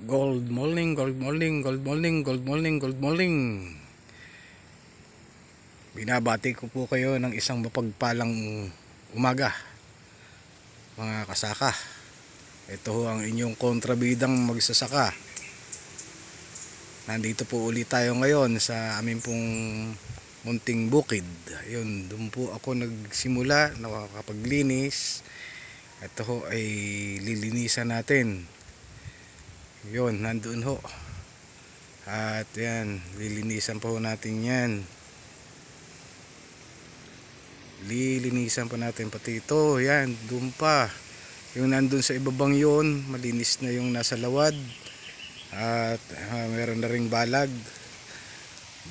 Gold morning, gold morning, gold morning, gold morning, gold morning. Binabati ko po kayo ng isang mapagpalang umaga, mga kasaka. Ito ho ang inyong kontrabidang magsasaka. Nandito po ulit tayo ngayon sa aming pong munting bukid. Ayun, doon po ako nagsimula, nakakapaglinis. Ito ho ay lilinisan natin. Yun, nandun ho. At yan, lilinisan pa ho natin yan. Lilinisan pa natin pati ito. Yan, doon pa. Yung nandun sa ibabang yun, malinis na yung nasa lawad. At meron na ring balag.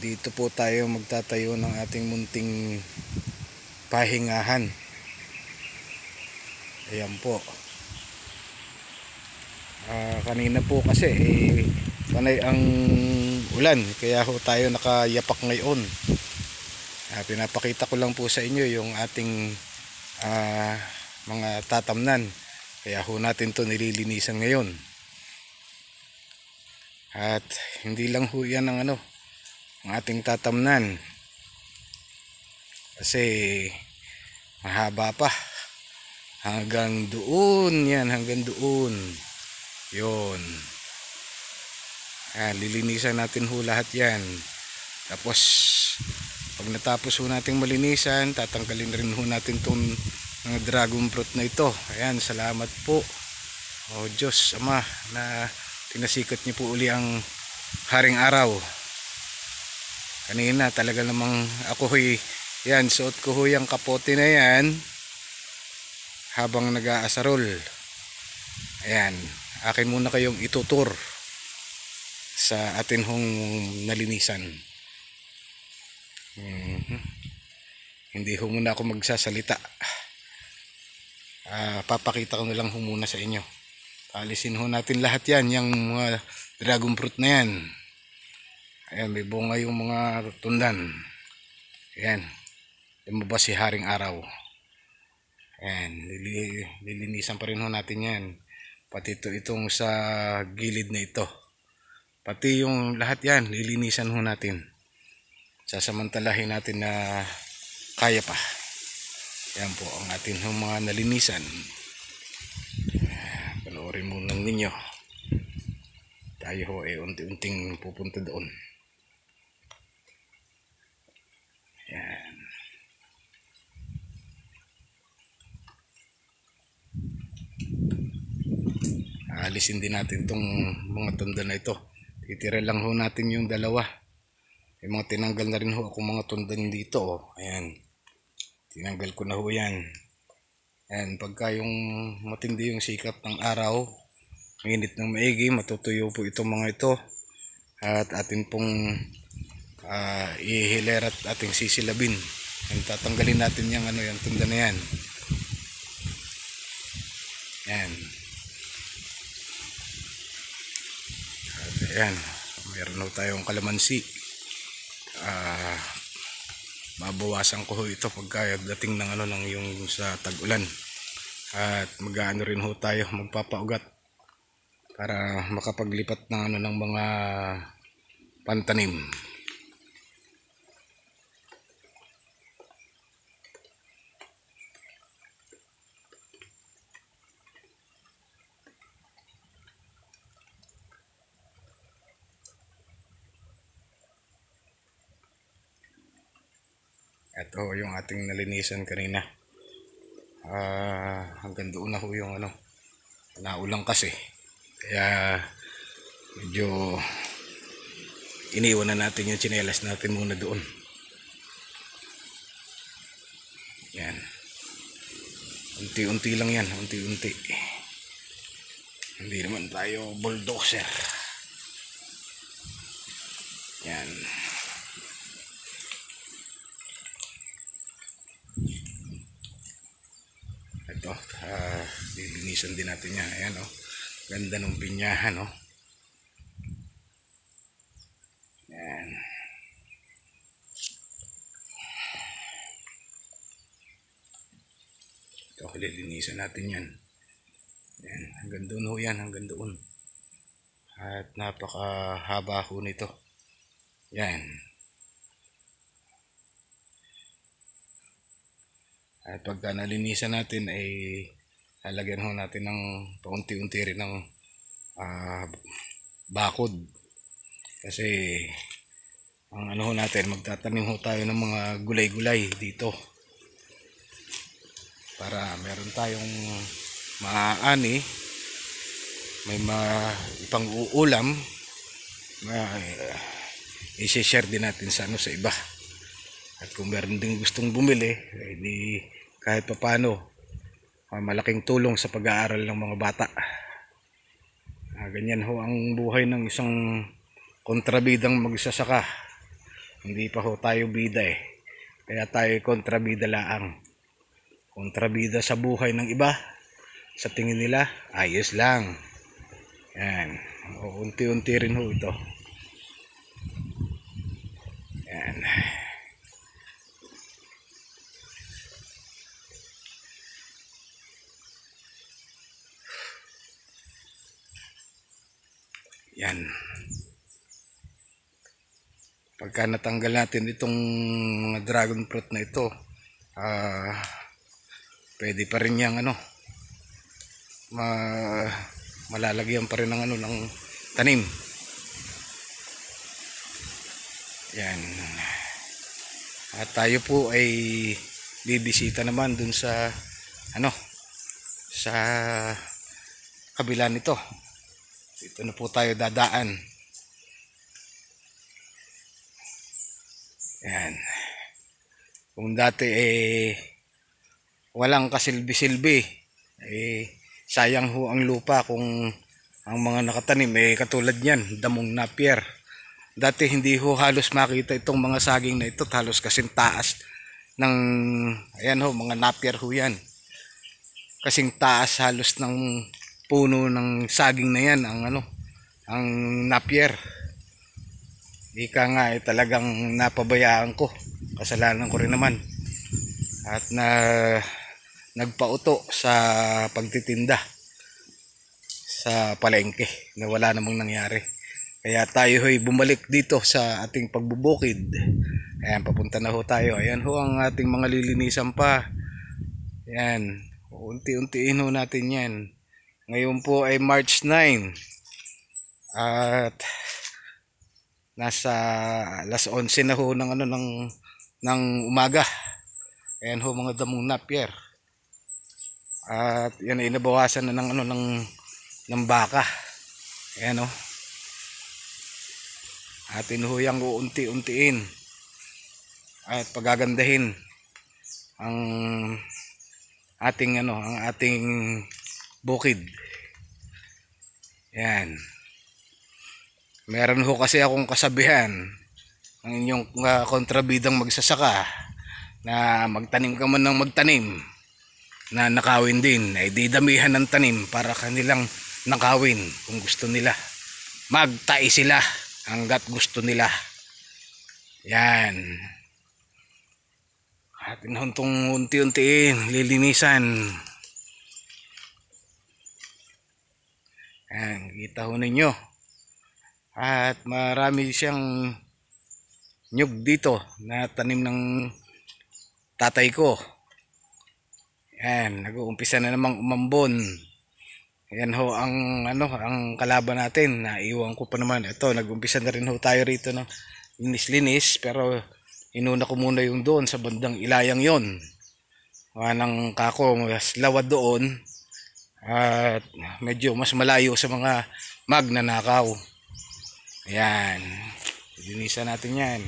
Dito po tayo magtatayo ng ating munting pahingahan. Ayan po. Kanina po kasi panay ang ulan, kaya ho tayo nakayapak ngayon. Pinapakita ko lang po sa inyo yung ating mga tatamnan, kaya ho natin to nililinisan ngayon. At hindi lang ho yan ang ating tatamnan, kasi mahaba pa hanggang doon. Yan, hanggang doon. Yun. Lilinisan natin ho lahat yan. Tapos pag natapos ho natin malinisan, tatanggalin rin ho natin itong mga dragon fruit na ito. Ayan, salamat po, o Diyos Ama, na tinasikat niyo po uli ang haring araw. Kanina talaga namang ako yan, suot ko ho yung kapote na yan habang nag-aasarol. Ayan, akin muna kayong itutur sa atin hong nalinisan. Hindi ho muna ako magsasalita. Papakita ko na lang ho muna sa inyo. Paalisin ho natin lahat yan, yung mga dragon fruit na yan. Ayan, may bunga yung mga tundan. Ayan, lumabas si haring araw. Ayan, lilinisan pa rin ho natin yan. Pati itong sa gilid na ito. Pati yung lahat yan, lilinisan ho natin. Sasamantalahin natin na kaya pa. Yan po ang ating mga nalinisan. Panoorin muna ninyo. Tayo ho unti-unting pupunta doon. Yan. Alisin din natin itong mga tunda na ito. Titira lang ho natin yung dalawa. May mga tinanggal na rin ho akong mga tundan dito. Oh. Ayan. Tinanggal ko na ho yan. Ayan. Pagka yung matindi yung sikat ng araw, mainit ng maigi, matutuyo po itong mga ito. At atin pong ihiler at ating sisilabin. Ayan, tatanggalin natin yung yung tunda na yan. Ayan. At ayan. Meron ho tayong kalamansi. Mabawasan ko ho ito pagka dating ng lang yung sa tag-ulan. At mag-aano rin ho tayo, magpapaugat para makapaglipat ng ng mga pantanim. Ito yung ating nalinisan kanina. Hanggang doon na ho yung naulang kasi. Kaya medyo iniwan na natin yung tsinelas natin muna doon. Yan. Unti-unti lang yan. Unti-unti. Hindi naman tayo bulldozer. Yan. Ito, lilinisan din natin yan. Ayan, ganda ng pinyahan, Ayan. Ito, lilinisan natin yan. Ayan, hanggang doon ho yan, hanggang doon. At napakahaba ho nito. Yan. At pagka nalinisan natin ay lalagyan ho natin ng paunti-unti rin ng bakod. Kasi ang ano ho natin, magtatanim ho tayo ng mga gulay-gulay dito. Para meron tayong maaani, may ipang uulam, i-share din natin sa sa iba. At kung meron din gustong bumili, di kahit papano malaking tulong sa pag-aaral ng mga bata. Ganyan ho ang buhay ng isang kontrabidang magsasaka. Hindi pa ho tayo bida kaya tayo kontrabida laang. Kontrabida sa buhay ng iba, sa tingin nila ayos lang. Yan, unti-unti rin ho ito. Yan. Yan. Pagka natanggal natin itong mga dragon fruit na ito, pwede pa rin yang malalagyan pa rin ng ng tanim. Yan. At tayo po ay bibisita naman dun sa sa kabila nito. Dito na po tayo dadaan. Yan. Kung dati walang kasilbi-silbi, sayang ho ang lupa kung ang mga nakatanim katulad niyan, damong napier. Dati hindi ho halos makita itong mga saging na ito, halos kasing taas ng ayan ho, mga napier ho yan. Kasing taas halos ng puno ng saging na yan ang napier. Ika nga talagang napabayaan ko, kasalanan ko rin naman, at nagpauto sa pagtitinda sa palengke na wala namang nangyari. Kaya tayo ho'y bumalik dito sa ating pagbubukid. Ayan, papunta na ho tayo. Ayan ho ang ating mga lilinisan pa. Ayan, unti-untiin ho natin yan. Ngayon po ay March 9 at nasa alas 11 na ho ng umaga. Ayan ho mga damong napier. At yan ay nabawasan na ng baka. Ayan ho. Atin ho yang uunti-untiin at pagagandahin ang ating ang ating bukid. Yan. Meron ho kasi akong kasabihan ng inyong kontrabidang magsasaka na magtanim ka man ng magtanim na nakawin din, ay didamihan ng tanim para kanilang nakawin. Kung gusto nila, magtai sila hanggat gusto nila. Yan. Atin huntong unti-untiin lilinisan. Yan, kita ho ninyo. At marami siyang nyug dito na tanim ng tatay ko. Yan, nag-uumpisa na namang umambon. Yan ho ang ang kalaban natin. Naiwan ko pa naman. Ito, nag-umpisa na rin ho tayo rito ng linis-linis, pero inuna ko muna yung doon sa bandang Ilayang yon. Wanang kako, mas lawad doon. At medyo mas malayo sa mga magnanakaw. Ayan. Linisan natin yan.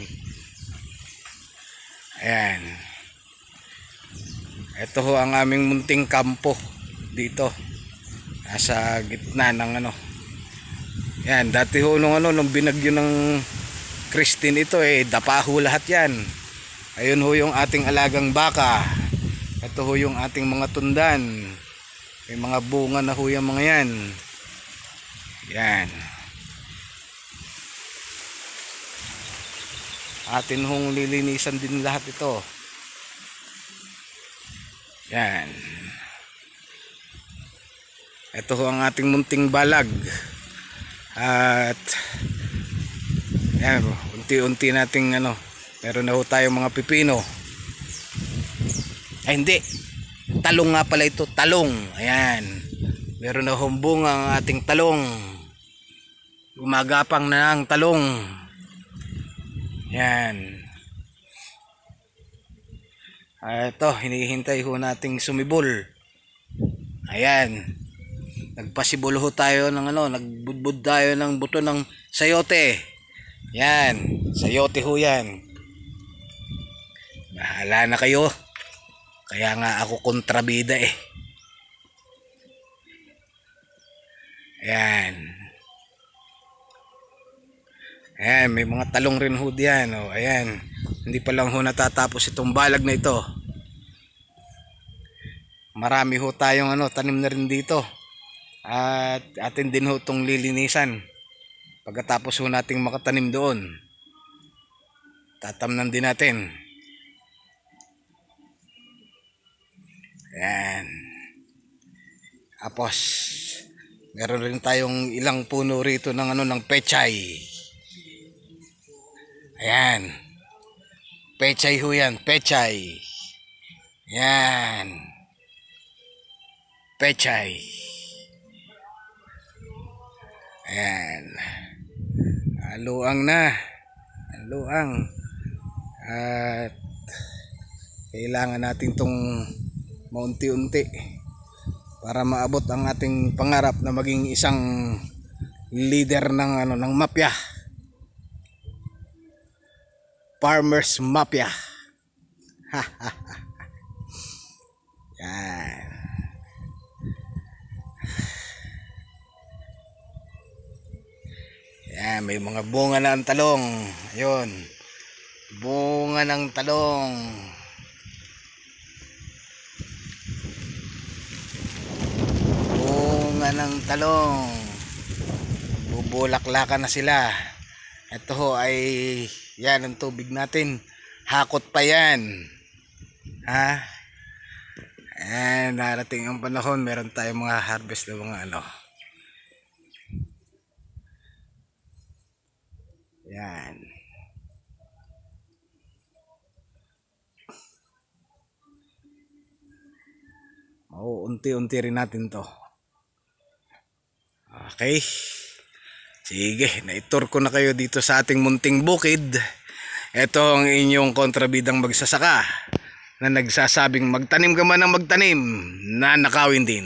Ayan. Ito ho ang aming munting kampo dito. Nasa gitna ng Yan, dati ho nung binagyo ng Christine ito dapa ho lahat yan. Ayun ho yung ating alagang baka. Ito ho yung ating mga tundan. May mga bunga na ho yung mga yan. Yan. Atin hong lilinisan din lahat ito. Yan. Ito ho ang ating munting balag. At yan, unti-unti nating meron na ho tayong mga pipino. Ay hindi, talong nga pala ito, talong. Ayan, meron na humbong ang ating talong. Gumagapang na ang talong. Yan. Ito, hinihintay ho nating sumibol. Ayan. Nagpasibol ho tayo ng nagbudbud tayo ng buto ng sayote. Yan, sayote ho yan. Bahala na kayo. Kaya nga ako kontrabida eh. Ayan. Ayan, may mga talong rin ho diyan. Oh, ayan. Hindi pa lang ho natatapos itong balag na ito. Marami ho tayong tanim na rin dito. At atin din ho itong lilinisan. Pagkatapos ho nating makatanim doon, tatamnan din natin. Ayan. Tapos meron rin tayong ilang puno rito ng ng pechay. Ayan. Pechay ho yan, pechay. Yan. Pechay. Ayan. Haluang na. Haluang. At kailangan natin tong maunti-unti para maabot ang ating pangarap na maging isang leader ng ng mafia. Farmers Mafia. Yan. Yan, may mga bunga na ang talong. Ayun. Bunga ng talong. Bunga ng talong. Bubulaklakan na sila. Ito ho ay yan ang tubig natin. Hakot pa yan. Ha? And darating ang panahon, meron tayong mga harvest na mga Yan. Unti-unti rin natin to. Okay. Sige, naitur ko na kayo dito sa ating munting bukid. Ito ang inyong kontrabidang magsasaka na nagsasabing magtanim ka man ng magtanim, nanakawin din.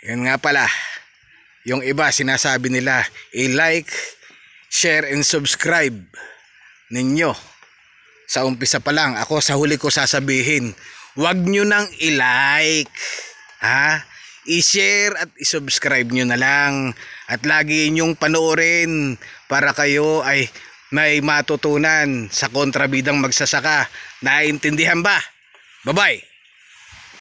Yun nga pala, yung iba sinasabi nila i-like, share and subscribe ninyo. Sa umpisa pa lang, ako sa huli ko sasabihin, wag nyo nang i-like, ha? I-share at i-subscribe nyo na lang at lagi nyong panoorin para kayo ay may matutunan sa kontrabidang magsasaka. Naintindihan ba? Bye-bye!